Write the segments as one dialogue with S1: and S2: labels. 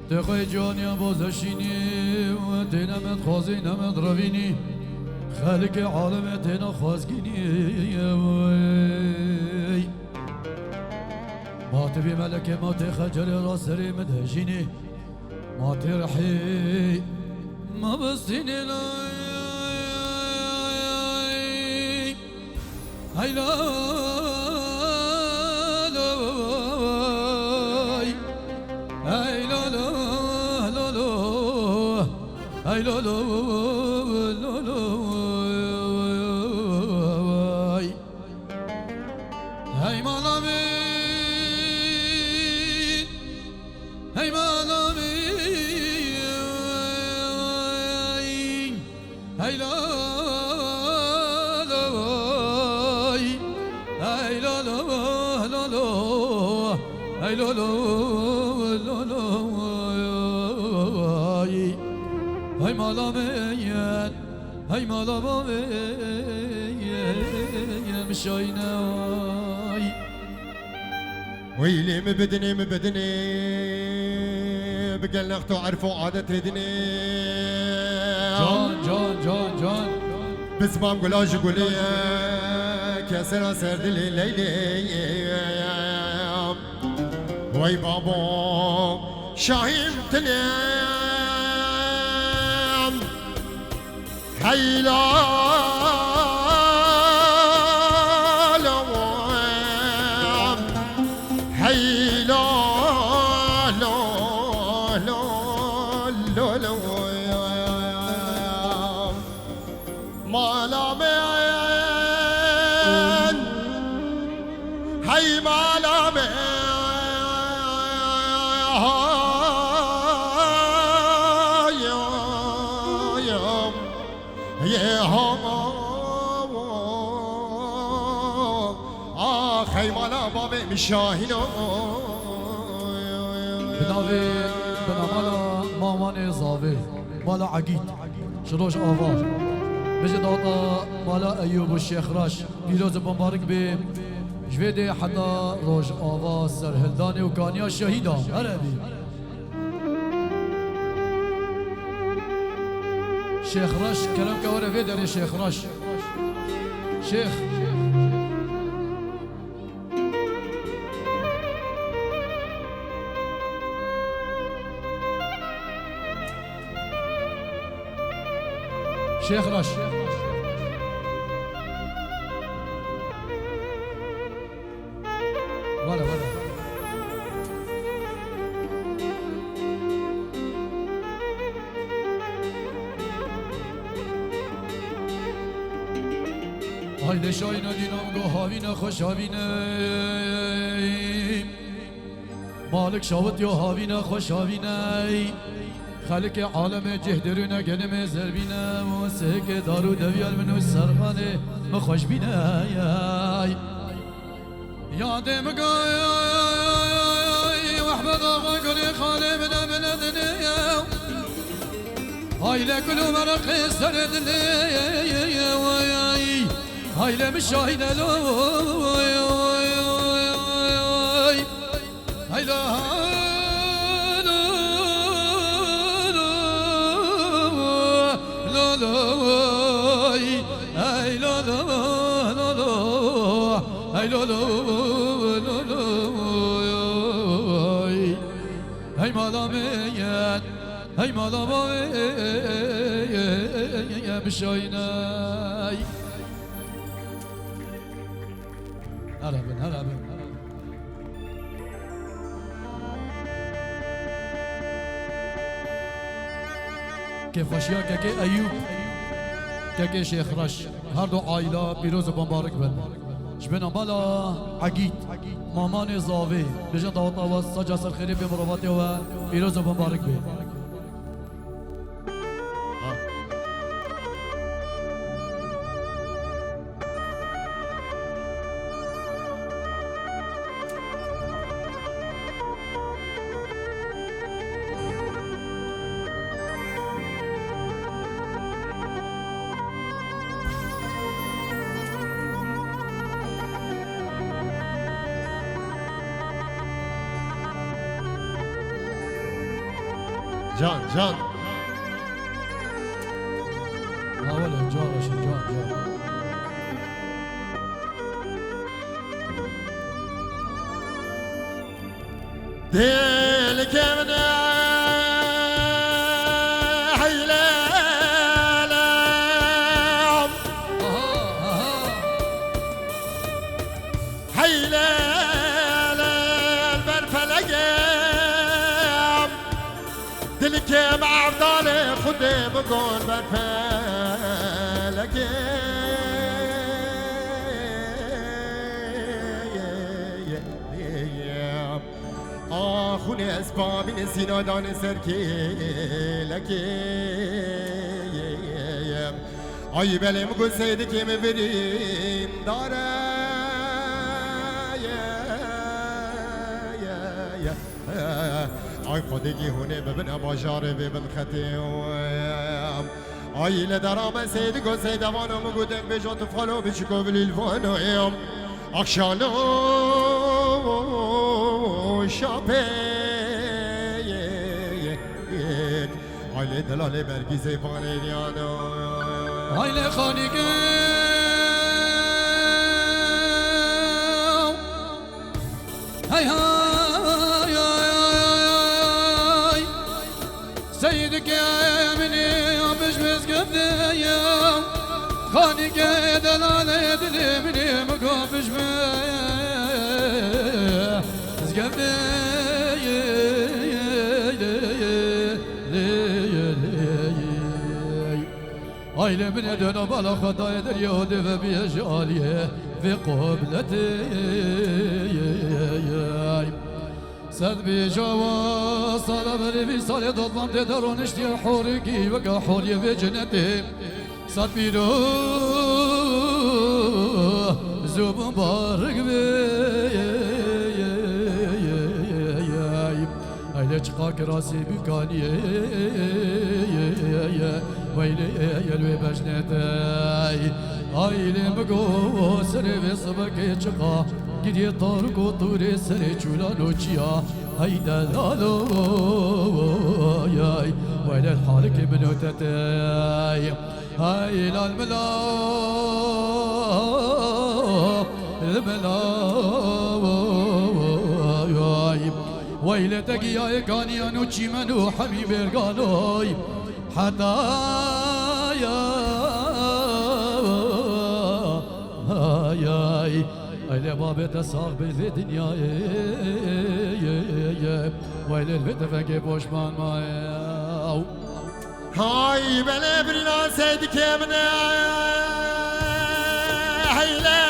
S1: تقای جانیا بازشینی و تینمت خوازی نمت روینی خالق عالم تینا خوازگینی ما تبي ملك ما تخجل راسري مدهجيني ما ترحي ما بستيني لا هاي لا هاي لا لا لا لا هاي لا لا لا لا هاي ما لامين هاي ما لامين هاي لا لا هاي لا لا لا لا هاي لا لا لا لا هاي ما لامين هاي ما لامين مشاينا
S2: ويلي مبدني بقلقت وعرفوا عادة دني
S1: جان
S2: بزمام قلاج قولي كسر سر دلي ليلي وي بابا شاهين تنام هيلا شاهینو
S1: بناوی بنامالا مامان زاوی مالا عقید شروش آوار بجد داتا مالا ایوب و شیخ راش پیروز بمبارک به جویده حتی روش آوا سرهلدانی و کانیا شهیدا عربی شیخ راش کلام که وره ویدر شیخ راش شیخ شيخ رش ولا هاي لشاينا دينام قو هاوينا خوش هاوينا مالك شاوت يو هاوينا خوش هاوينا خالق عالم جهدرنا قلم زربينا موسيقى دارو دويال منو السرخانة مخوش بينا يا دمقاي واحمد آغا قولي خالي بنا بنا دنيا هاي لكل مرق سرد لي هاي لمشاهد لو هاي لا هاي مالاميات هاي مالاميات بشايناي هلا كيف اشياء كي ايوب كي شيخ رش هر دو عائله پیروز بمبارک بن جبنا مالا عقید مامان زاوی بجن دعوت آواز سجا سر خیری به مروفاتی و پیروز بمبارک بن
S2: جان جان
S1: ولا جارش جان جان
S2: دل كمنا دلك مع افضال خدي بقول برفلك آخوني اسباب نسينا دان سركي لك آي بلي مقول سيدك مبرين داره آی خودگی هونه ببینم باجاره ببین خطیم آی لدرام سید گل سیدوانم گودم بجات فالو بچکو بلیلوانم اکشانو شاپه آی لدلاله برگیزه فانیلیانو
S1: آی لخانیگه های های سيدك يا مني مش مسكبني خانك يا دلال يدلي مني مقابش مسكبني هاي من يدنا بلا خطايا اليهود فبيجاليه في قبلتي سد بجوا صلب في صالي ضلم تدرون اشتي حوركي وقا حوري في جنتي سد بيرو زوب مبارك بي هاي لشقاك راسي بكاني ويلي يلوي بجنتي هاي لمقو سري في صبكي شقا گریه تارک و طور سر چولانو چیا هیدا لالو یای ویل الحالک منو تتای هاي لالملا الملا یای ویل تگیای کانیانو چی منو حبیب ارگانوی حتی یای أيلي بابي صاحب في دنيا ويل البيت فكي بوشمان ماي
S2: هاي بلا برنا سيدك يا من هيلا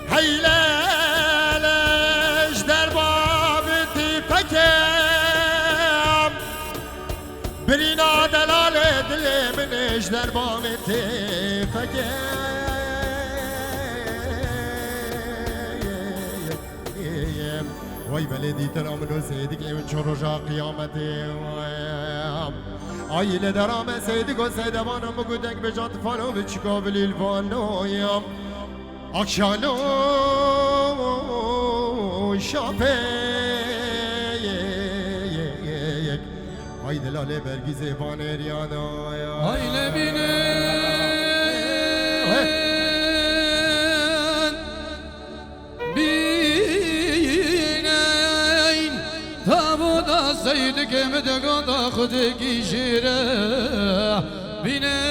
S2: هيلا اجدر بابتي فكام برنا دلال دلي من اجدر بابتي فكام وای بلدی ترام نو سیدی که اون چروجا قیامتی آیل درام سیدی کو سیدوانم بگودک به جات فانو به چیکا بلیل فانویم اکشانو شاپه های دلاله برگیزه بانریانو
S1: های لبینه سيدك مدقون خدك يشيره بينا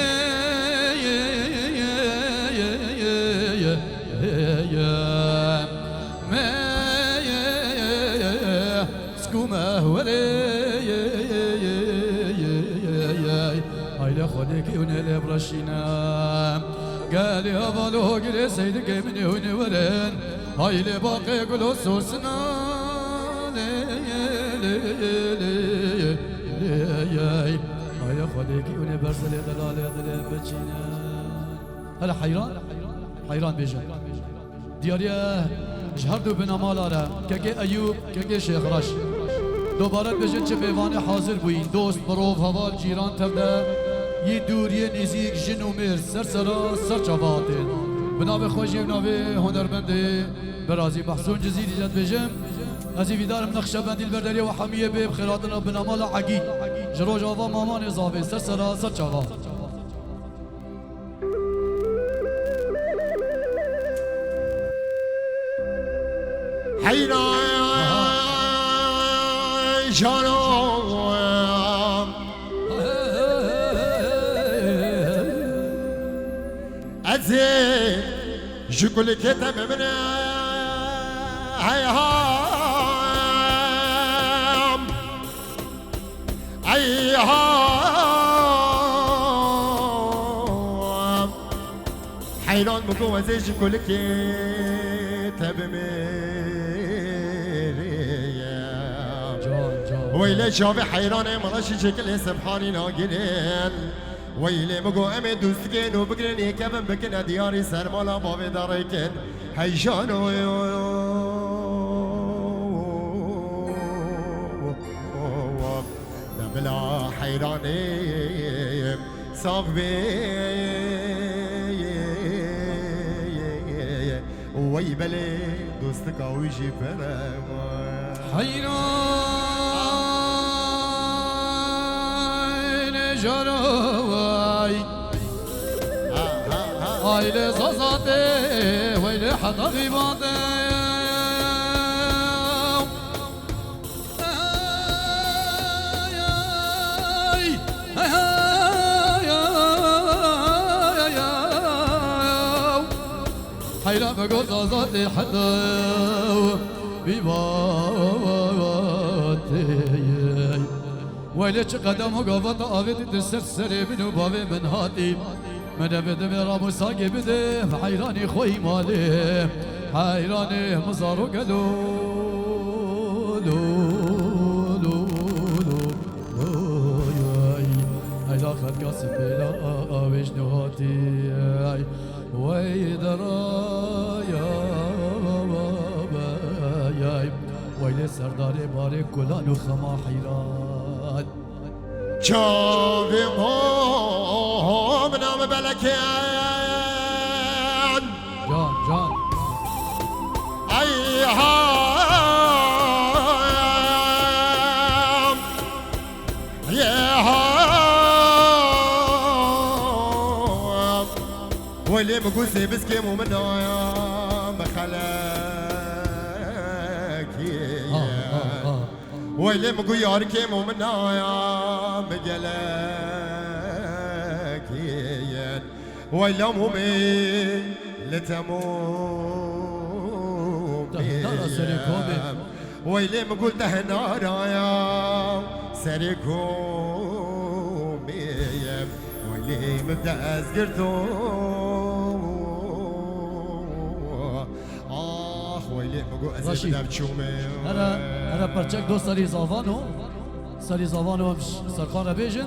S1: ما سكومه ولي هاي خدك ونلي برشينا قال يا بالو قال سيدك من هون ولين هاي اللي باقي قولوا سوسنا هاي خديك وني برسل دلال دل بچينا هلا حيران بيجا دياريا جهردو بنامالاره ككي ايوب ككي شيخ رش دوباره بجن چه پیوان حاضر بوین دوست بروف حوال جیران تبده یه دوری نزیک جن و مر سر سرا سر چواتین بنابه خوشی بنابه هنرمنده برازي محسون جزيري جد بجم ازي في دار نقشبندي البردريه وحميه به بخيراتنا بنمال عقيد جروج آوا مامان اضافه سرسرا سرچاوا
S2: حينا جانم ازي جكل كتب من هيهام ايهام حيران بكو ازي جكل كتب من ويلي شافي حيراني مرشي شكل سبحاني ناقلين ويلي مقو امي دوستكين وبقرني كفن بكنا دياري سرمالا بابي داريكن هيجانو بلا حيراني صاحبي ويبلي دوستك ويجي فنا
S1: حيران جراي عائلة زازاتي ويلي حدا غيباتي حيران بقول زازاتي حدا بيباتي ويلي قدم قفت آبد تسرسري منو بابي من هاتي من بده برامو ساقي بده حيراني خوي مالي حيراني مزارو قلو لو لو لو هاي لاخد قاسم بلا ويش نهاتي ويدرايا ويلي سرداري بارك كلان وخما حيران
S2: شافي مو منام بلكيان
S1: جان
S2: ايهام يهام ويلي مقوسي بسكي مو منايا مخلك ويلي مقو ياركي مو منايا مقلك ويلا مومي لتموم ويلي مقول تهنا رايا سريكم ويلي مبدا ازقرتو ويلي مقول ازقرتو بتشومي
S1: انا برچک دو سری زاوانو همش سرخانه بیجن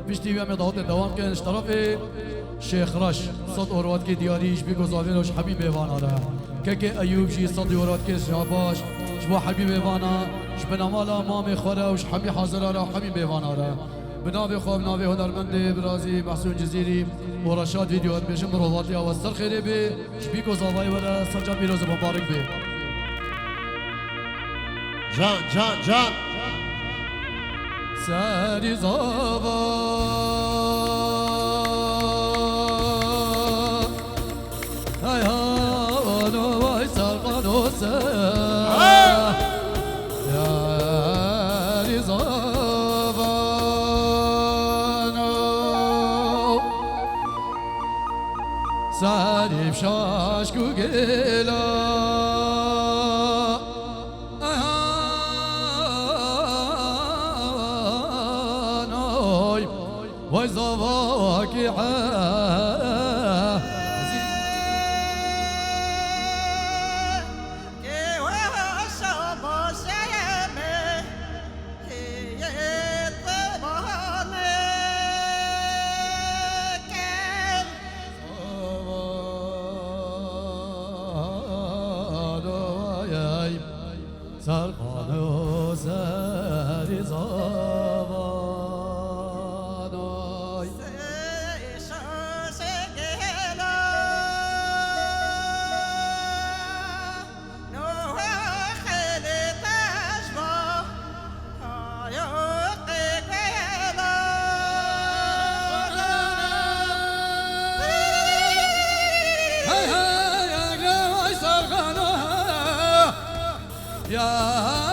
S1: پیشتی هم دعوت دوام کن اشتراف شیخ رش صد اوروات کی دیاریش بگذارینش حبیب ایوان آره که ایوب جی صد اوروات کی شاباش شبا حبیب ایوانا شبنامالا مام خوره وش حبی حاضر آره حبیب ایوان آره بنابه خواب نابه هنرمند برازی محسون جزیری ورشاد ویدیوات بیشم مرواتی آوستر خیلی به شبیک و زاوای وره سرجا پیروز مبارک به
S2: جان
S1: سری زاوا ای هانو وای سرقانو سری زاوا سری بشاش گوگلا وای زوا کی سرقانو سری زاوانای يا